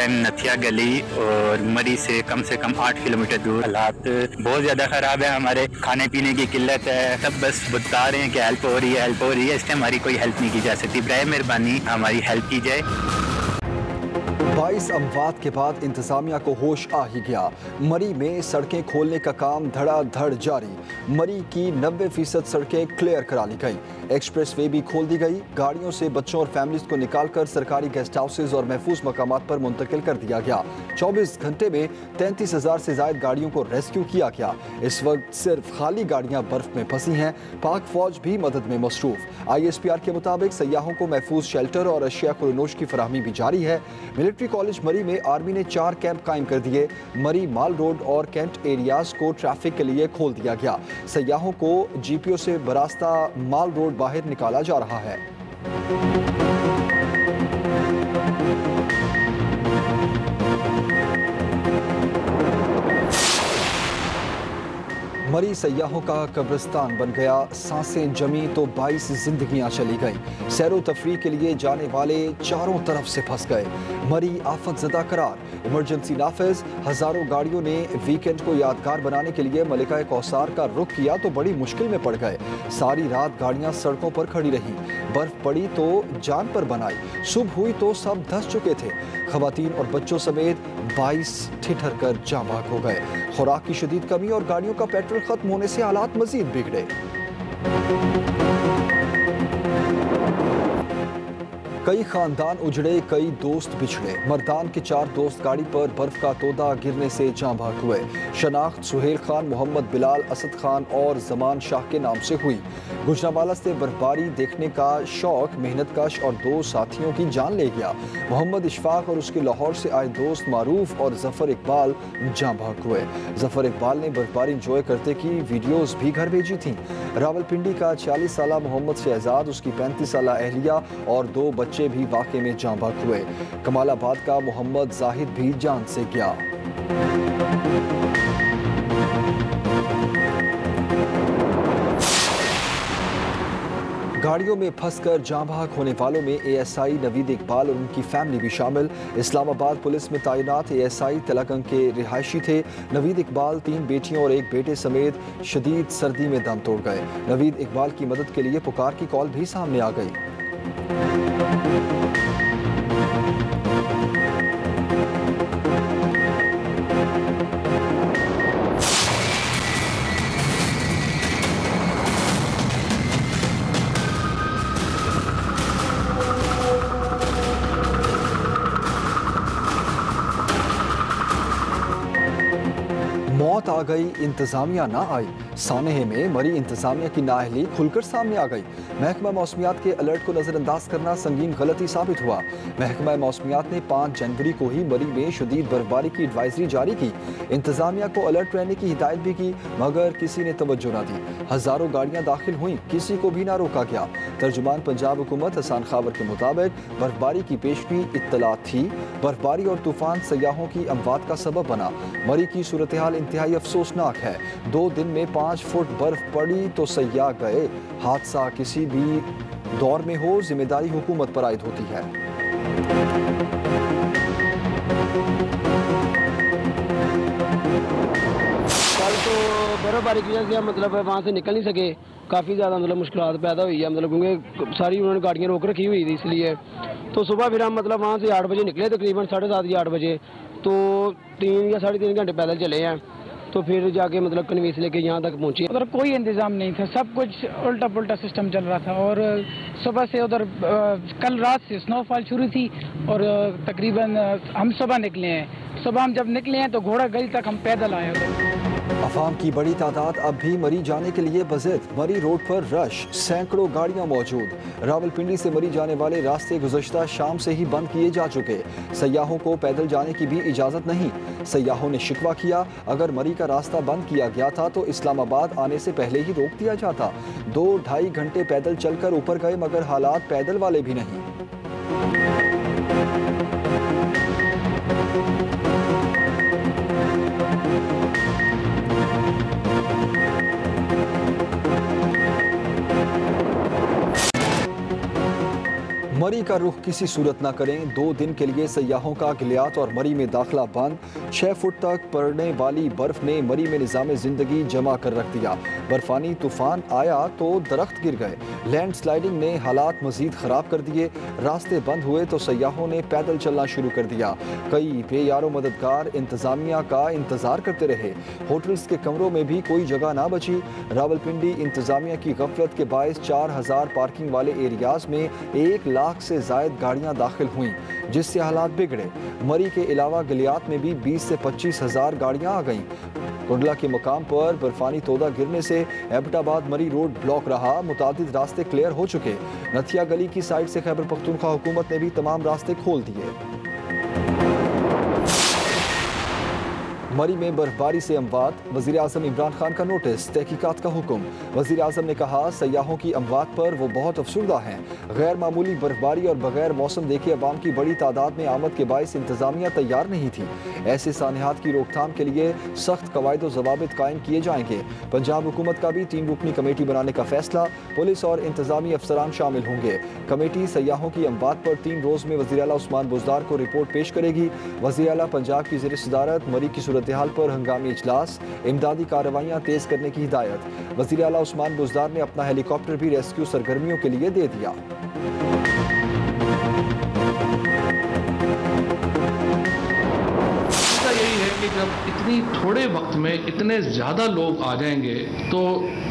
Time नथिया गली और मरी से कम 8 किलोमीटर दूर। हालात बहुत ज़्यादा ख़राब है, हमारे खाने पीने की किल्लत है। सब बस बता रहे हैं कि हेल्प हो रही है, इस टाइम हमारी कोई हेल्प नहीं की जा सकती। बराए मेहरबानी हमारी हेल्प की जाए। 22 अमवात के बाद इंतजामिया को होश आ ही गया। मरी में सड़कें खोलने का काम धड़ाधड़ जारी। मरी की 90% सड़कें क्लियर करा ली गई। एक्सप्रेस वे भी खोल दी गई। गाड़ियों से बच्चों और फैमिलीज को निकालकर सरकारी गेस्ट हाउसेज और महफूज मकामात पर मुंतकिल कर दिया गया। 24 घंटे में 33,000 से ज्यादा गाड़ियों को रेस्क्यू किया गया। इस वक्त सिर्फ खाली गाड़ियां बर्फ में फंसी हैं। पाक फौज भी मदद में मसरूफ। ISPR के मुताबिक सयाहों को महफूज शेल्टर और अशिया कुलनोश की फराहमी भी जारी है। मिलिट्री कॉलेज मरी में आर्मी ने 4 कैंप कायम कर दिए। मरी माल रोड और कैंट एरियाज को ट्रैफिक के लिए खोल दिया गया। सयाहों को GPO से बरास्ता माल रोड बाहर निकाला जा रहा है। मरी सयाहों का कब्रिस्तान बन गया। सांसें जमी तो 22 जिंदगियां चली गईं। सैरो तफरी के लिए जाने वाले चारों तरफ से फंस गए। मरी आफत ज़दा करार। इमरजेंसी नाफिज। हजारों गाड़ियों ने वीकेंड को यादगार बनाने के लिए मलिका कौसार का रुख किया तो बड़ी मुश्किल में पड़ गए। सारी रात गाड़ियां सड़कों पर खड़ी रहीं। बर्फ पड़ी तो जान पर बनाई। सुबह हुई तो सब धंस चुके थे। खवातीन और बच्चों समेत 22 ठिठर कर जाँ भाग हो गए। खुराक की शदीद कमी और गाड़ियों का पेट्रोल खत्म होने से हालात मजीद बिगड़े। कई खानदान उजड़े, कई दोस्त बिछड़े। मर्दान के 4 दोस्त गाड़ी पर बर्फ का तोदा गिरने से जाँ भाग हुए। शनाख्त सुहेल खान, मोहम्मद बिलाल, असद खान और जमान शाह के नाम से हुई। गुजरांवाला से बर्फबारी देखने का शौक मेहनतकश और 2 साथियों की जान ले गया। मोहम्मद इशफाक और उसके लाहौर से आए दोस्त मारूफ और जफर इकबाल जाँ भाग हुए। जफर इकबाल ने बर्फबारी इंजॉय करते की वीडियोस भी घर भेजी थीं। रावलपिंडी का 40 साला मोहम्मद शहजाद, उसकी 35 साला अहलिया और 2 बच्चे भी वाक़े में जाँ भाग हुए। कमालाबाद का मोहम्मद जाहिद भी जान से गया। गाड़ियों में फंसकर जाँ भाग होने वालों में ASI नवीद इकबाल और उनकी फैमिली भी शामिल। इस्लामाबाद पुलिस में तैनात ASI तलगंग के रिहायशी थे। नवीद इकबाल 3 बेटियों और 1 बेटे समेत शदीद सर्दी में दम तोड़ गए। नवीद इकबाल की मदद के लिए पुकार की कॉल भी सामने आ गई। मौत आ गई, इंतजामिया ना आई। सानहे में मरी इंतजामिया की नाअहली खुलकर सामने आ गई। महकमा मौसमियात के अलर्ट को नजरअंदाज करना संगीन गलती साबित हुआ। महकमा मौसमियात ने 5 जनवरी को ही मरी में शदीद बर्फबारी की एडवाइजरी जारी की। इंतजामिया को अलर्ट रहने की हिदायत भी की, मगर किसी ने तवज्जो न दी। हजारों गाड़ियां दाखिल हुई, किसी को भी ना रोका गया। तर्जुमान पंजाब हुकूमत हसन खावर के मुताबिक बर्फबारी की पेशगी इत्तला थी। बर्फबारी और तूफान सयाहों की अमवात का सबब बना। मरी की सूरत हाल इंतहाई अफसोसनाक है। 2 दिन में 5 फुट बर्फ पड़ी तो सयाह गए। हादसा किसी भी दौर में हो, जिम्मेदारी हुकूमत पर आयद होती है। कल तो बर्फबारी की वजह से मतलब वहाँ से निकल नहीं सके। काफ़ी ज़्यादा मतलब मुश्किलात पैदा हुई है, मतलब क्योंकि सारी उन्होंने गाड़ियाँ रोक रखी हुई थी, इसलिए तो सुबह फिर हम मतलब वहाँ से 8 बजे निकले, तकरीबन 7:30 या 8 बजे। तो 3 या 3.5 घंटे पैदल चले हैं, तो फिर जाके मतलब कन्वींस लेके यहाँ तक पहुँचे। उधर कोई इंतजाम नहीं था, सब कुछ उल्टा पुल्टा सिस्टम चल रहा था। और सुबह से उधर कल रात से स्नोफॉल शुरू थी और तकरीबन हम सुबह निकले हैं। सुबह हम जब निकले हैं तो घोड़ा गली तक हम पैदल आए उधर। अवाम की बड़ी तादाद अब भी मरी जाने के लिए बज़िद। मरी रोड पर रश, सैकड़ों गाड़ियां मौजूद। रावलपिंडी से मरी जाने वाले रास्ते गुज़श्ता शाम से ही बंद किए जा चुके। सयाहों को पैदल जाने की भी इजाज़त नहीं। सयाहों ने शिकवा किया, अगर मरी का रास्ता बंद किया गया था तो इस्लामाबाद आने से पहले ही रोक दिया जाता। 2-2.5 घंटे पैदल चलकर ऊपर गए, मगर हालात पैदल वाले भी नहीं। मरी का रुख किसी सूरत न करें। 2 दिन के लिए सयाहों का गिलियात और मरी में दाखिला बंद। 6 फुट तक पड़ने वाली बर्फ ने मरी में निज़ाम जिंदगी जमा कर रख दिया। बर्फानी तूफान आया तो दरख्त गिर गए। लैंड स्लाइडिंग ने हालात मजीद ख़राब कर दिए। रास्ते बंद हुए तो सयाहों ने पैदल चलना शुरू कर दिया। कई बेयारो मददगार इंतज़ामिया का इंतज़ार करते रहे। होटल्स के कमरों में भी कोई जगह ना बची। रावलपिंडी इंतज़ामिया की गफलत के बायस 4000 पार्किंग वाले एरियाज में 1 लाख से जायद गाड़ियां दाखिल हुईं, जिससे हालात बिगड़े। मरी के अलावा गिलियात में भी 20 से 25 हजार गाड़ियां आ गईं। कुंडला के मकाम पर बर्फानी तोदा गिरने से एबटाबाद मरी रोड ब्लॉक रहा। मुतादिद रास्ते क्लियर हो चुके। नथिया गली की साइड से खैबर पख्तूनख्वा हुकूमत ने भी तमाम रास्ते खोल दिए। मरी में बर्फबारी से अमवात। वज़ीर आज़म इमरान खान का नोटिस, तहकीकात का हुक्म। वज़ीर आज़म ने कहा सयाहों की अमवात पर वो बहुत अफसुर्दा हैं। गैर मामूली बर्फबारी और बगैर मौसम देखे अवाम की बड़ी तादाद में आमद के बायस इंतज़ामिया तैयार नहीं थी। ऐसे सानिहात की रोकथाम के लिए सख्त कवायद व ज़वाबित कायम किए जाएंगे। पंजाब हुकूमत का भी 3 रुकनी कमेटी बनाने का फैसला। पुलिस और इंतज़ामी अफसरान शामिल होंगे। कमेटी सयाहों की अमवात पर 3 रोज़ में वज़ीर आला उस्मान बुज़दार को रिपोर्ट पेश करेगी। वज़ीर आला पंजाब की ज़ेर सदारत मरी की सूरत हाल पर हंगामी इजलास। इमदादी कार्रवाइयाँ तेज करने की हिदायत। वज़ीर आला उस्मान बुज़दार ने अपना हेलीकॉप्टर भी रेस्क्यू सरगर्मियों के लिए दे दिया। कि जब इतनी थोड़े वक्त में इतने ज़्यादा लोग आ जाएंगे तो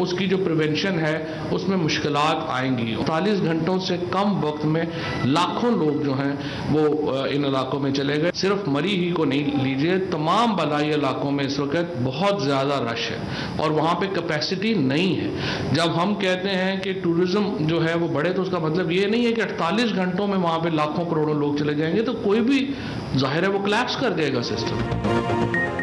उसकी जो प्रिवेंशन है उसमें मुश्किलात आएंगी। 40 घंटों से कम वक्त में लाखों लोग जो हैं वो इन इलाकों में चले गए। सिर्फ मरी ही को नहीं लीजिए, तमाम बलाई इलाकों में इस वक्त बहुत ज़्यादा रश है और वहाँ पे कैपेसिटी नहीं है। जब हम कहते हैं कि टूरिज़्म जो है वो बढ़े तो उसका मतलब ये नहीं है कि 48 घंटों में वहाँ पे लाखों करोड़ों लोग चले जाएंगे, तो कोई भी जाहिर है वो कोलैप्स कर देगा सिस्टम।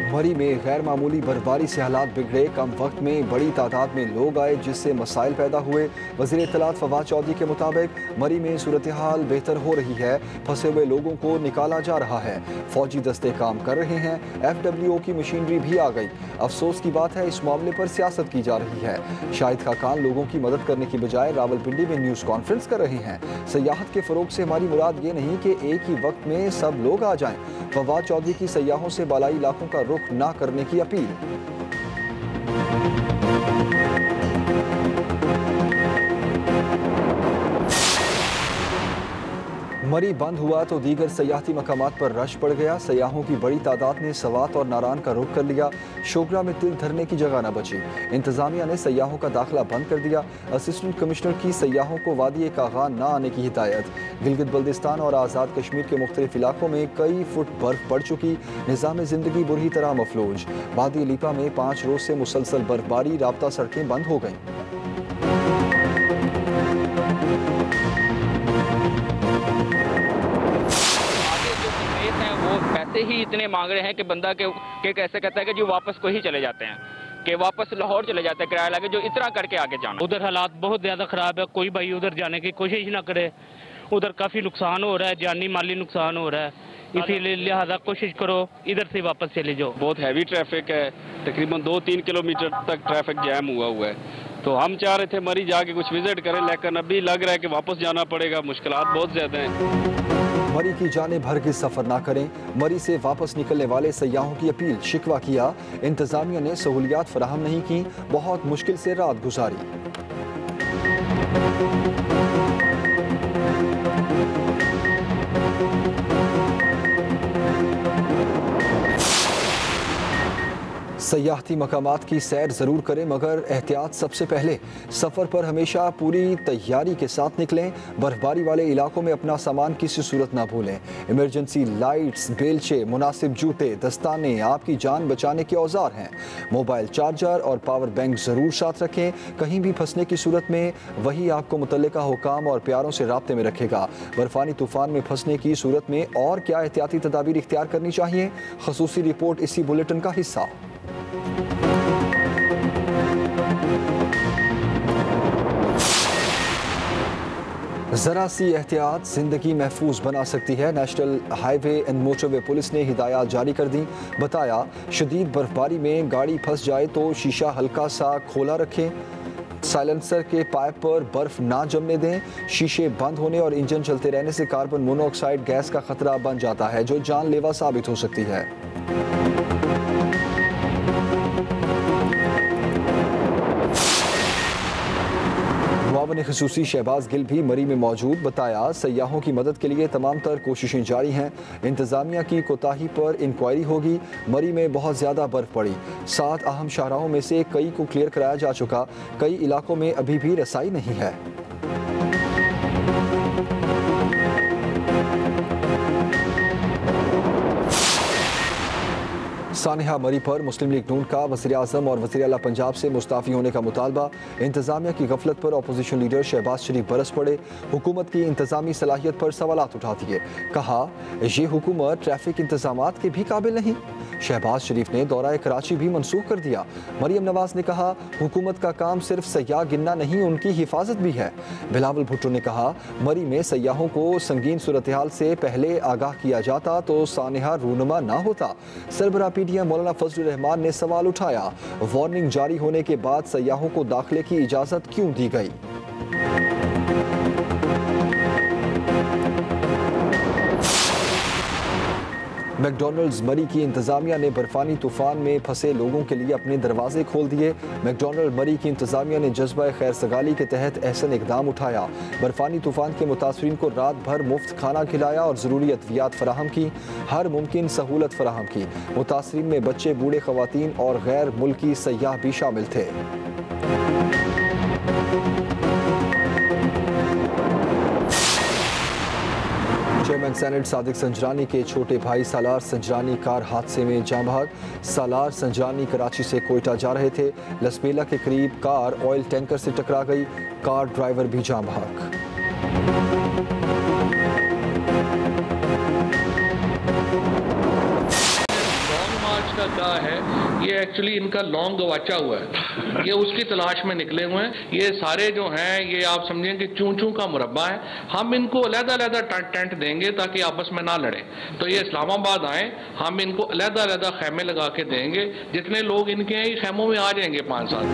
मरी में गैर मामूली बर्फबारी से हालात बिगड़े। कम वक्त में बड़ी तादाद में लोग आए, जिससे मसाइल पैदा हुए। वज़ीर इत्तलात फवाद चौधरी के मुताबिक मरी में सूरत हाल बेहतर हो रही है। फंसे हुए लोगों को निकाला जा रहा है। फौजी दस्ते काम कर रहे हैं। FWO की मशीनरी भी आ गई। अफसोस की बात है इस मामले पर सियासत की जा रही है। शाहिद खाकान लोगों की मदद करने की बजाय रावलपिंडी में न्यूज़ कॉन्फ्रेंस कर रहे हैं। सयाहत के फ़रोग से हमारी मुराद ये नहीं कि एक ही वक्त में सब लोग आ जाएं। फवाद चौधरी की सयाहों से बालाई इलाकों का रुख ना करने की अपील। मरी बंद हुआ तो दीगर सयाहती मकामात पर रश पड़ गया। सयाहों की बड़ी तादाद ने सवात और नारान का रुख कर लिया। शोगरा में तिल धरने की जगह न बची। इंतजामिया ने सयाहों का दाखिला बंद कर दिया। असिस्टेंट कमिश्नर की सयाहों को वादी कागान न आने की हिदायत। गिलगित बल्दिस्तान और आज़ाद कश्मीर के मुख्तलिफ इलाकों में कई फुट बर्फ पड़ चुकी। निज़ाम ज़िंदगी बुरी तरह मफलूज। वादी लीपा में 5 रोज़ से मुसलसल बर्फबारी, राब्ता सड़कें बंद हो गईं। ही इतने मांग रहे हैं कि बंदा के कैसे कहता है कि जो वापस को ही चले जाते हैं, कि वापस लाहौर चले जाते हैं किराया लगे, जो इतना करके आगे जाना। उधर हालात बहुत ज़्यादा ख़राब है। कोई भाई उधर जाने की कोशिश ना करे। उधर काफ़ी नुकसान हो रहा है, जानी माली नुकसान हो रहा है। इसीलिए लिहाजा कोशिश करो इधर से वापस चले जाओ। बहुत हैवी ट्रैफिक है, तकरीबन 2-3 किलोमीटर तक ट्रैफिक जैम हुआ है। तो हम चाह रहे थे मरी जाके कुछ विजिट करें, लेकिन अभी लग रहा है कि वापस जाना पड़ेगा। मुश्किलात बहुत ज़्यादा हैं। मरी की जाने भर के सफर ना करें। मरी से वापस निकलने वाले सयाहों की अपील। शिकवा किया इंतजामिया ने सहूलियात फराहम नहीं की, बहुत मुश्किल से रात गुजारी। सयाहती मकामात की सैर ज़रूर करें, मगर एहतियात सबसे पहले। सफ़र पर हमेशा पूरी तैयारी के साथ निकलें। बर्फबारी वाले इलाकों में अपना सामान किसी सूरत ना भूलें। इमरजेंसी लाइट्स, बेलचे, मुनासिब जूते, दस्ताने आपकी जान बचाने के औजार हैं। मोबाइल चार्जर और पावर बैंक ज़रूर साथ रखें। कहीं भी फंसने की सूरत में वही आपको मुतल्लिका हुकाम और प्यारों से राब्ते में रखेगा। बर्फानी तूफ़ान में फंसने की सूरत में और क्या एहतियाती तदाबीर इख्तियार करनी चाहिए, ख़ुसूसी रिपोर्ट इसी बुलेटिन का हिस्सा। ज़रा सी एहतियात ज़िंदगी महफूज बना सकती है। National highway and motorway police ने हिदायत जारी कर दी। बताया शदीद बर्फबारी में गाड़ी फंस जाए तो शीशा हल्का सा खोला रखें। साइलेंसर के पाइप पर बर्फ ना जमने दें। शीशे बंद होने और इंजन चलते रहने से कार्बन मोनोऑक्साइड गैस का खतरा बन जाता है जो जानलेवा साबित हो सकती है। मुआवन ख़ुसूसी शहबाज गिल भी मरी में मौजूद। बताया सयाहों की मदद के लिए तमाम तर कोशिशें जारी हैं। इंतज़ामिया की कोताही पर इंक्वायरी होगी। मरी में बहुत ज़्यादा बर्फ पड़ी। 7 अहम शाहराहों में से कई को क्लियर कराया जा चुका। कई इलाकों में अभी भी रसाई नहीं है। सानिहा मरी पर मुस्लिम लीग नून का वज़ीर-ए-आज़म और वज़ीर-ए-आला पंजाब से मुस्ताफ़ी होने का मुतालबा। इंतज़ामिया की गफलत पर अपोजिशन लीडर शहबाज शरीफ बरस पड़े। हुकूमत की इंतज़ामी सलाहियत पर सवालात उठा दिए। कहा ये हुकूमत ट्रैफिक इंतज़ामात के भी काबिल नहीं। शहबाज शरीफ ने दौरा कराची भी मनसूख कर दिया। मरियम नवाज ने कहा हुकूमत का काम सिर्फ सयाह गिनना नहीं, उनकी हिफाजत भी है। बिलावल भुट्टो ने कहा मरी में सयाहों को संगीन सूरत हाल से पहले आगाह किया जाता तो सानिहा रूनुमा ना होता। सरबराह PDM मौलाना फजलुर रहमान ने सवाल उठाया वार्निंग जारी होने के बाद सयाहों को दाखिले की इजाज़त क्यों दी गई। मैकडॉनल्ड्स मरी की इंतज़ामिया ने बर्फानी तूफान में फंसे लोगों के लिए अपने दरवाजे खोल दिए। मैकडॉनल्ड मरी की इंतज़ामिया ने जज्बा खैर सगाली के तहत एहसन इकदाम उठाया। बर्फानी तूफान के मुतासरीन को रात भर मुफ्त खाना खिलाया और ज़रूरी अद्वियात फराहम की। हर मुमकिन सहूलत फराहम की। मुतासरीन में बच्चे, बूढ़े, ख़वातीन और गैर मुल्की सयाह भी शामिल थे। चेयरमैन सेनेट सादिक संजरानी के छोटे भाई सालार संजरानी कार हादसे में जाँ बहक। सालार संजरानी कराची से कोयटा जा रहे थे। लसबेला के करीब कार ऑयल टैंकर से टकरा गई। कार ड्राइवर भी जाँ बहक। का क्या है ये एक्चुअली इनका लॉन्ग गवाचा हुआ है। ये उसकी तलाश में निकले हुए हैं। ये सारे जो हैं ये आप समझें कि चूं चूं का मुरब्बा है। हम इनको अलग-अलग टेंट देंगे ताकि आपस में ना लड़े। तो ये इस्लामाबाद आए, हम इनको अलग-अलग खैमे लगा के देंगे। जितने लोग इनके हैं खैमों में आ जाएंगे 5 साल।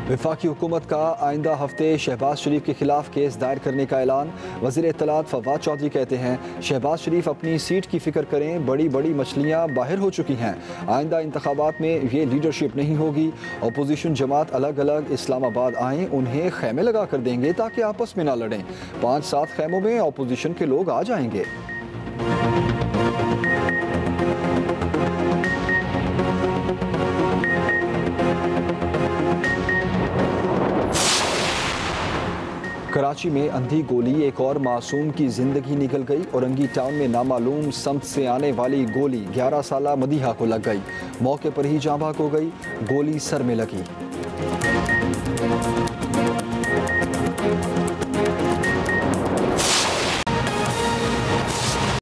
वफाकी हुकूमत का आइंदा हफ्ते शहबाज शरीफ के खिलाफ केस दायर करने का ऐलान। वज़ीर इत्तलात फवाद चौधरी कहते हैं शहबाज शरीफ अपनी सीट की फिक्र करें, बड़ी बड़ी मछलियां बाहर हो चुकी हैं। आइंदा इंतखाबात में ये लीडरशिप नहीं होगी। अपोजिशन जमात अलग अलग इस्लामाबाद आएँ, उन्हें खैमे लगा कर देंगे ताकि आपस में ना लड़ें। 5-7 खैमों में अपोजिशन के लोग आ जाएंगे। कराची में अंधी गोली, एक और मासूम की जिंदगी निकल गई। औरंगी टाउन में नामालूम समत से आने वाली गोली 11 साला मदीहा को लग गई। मौके पर ही जाँ बहक हो गई। गोली सर में लगी।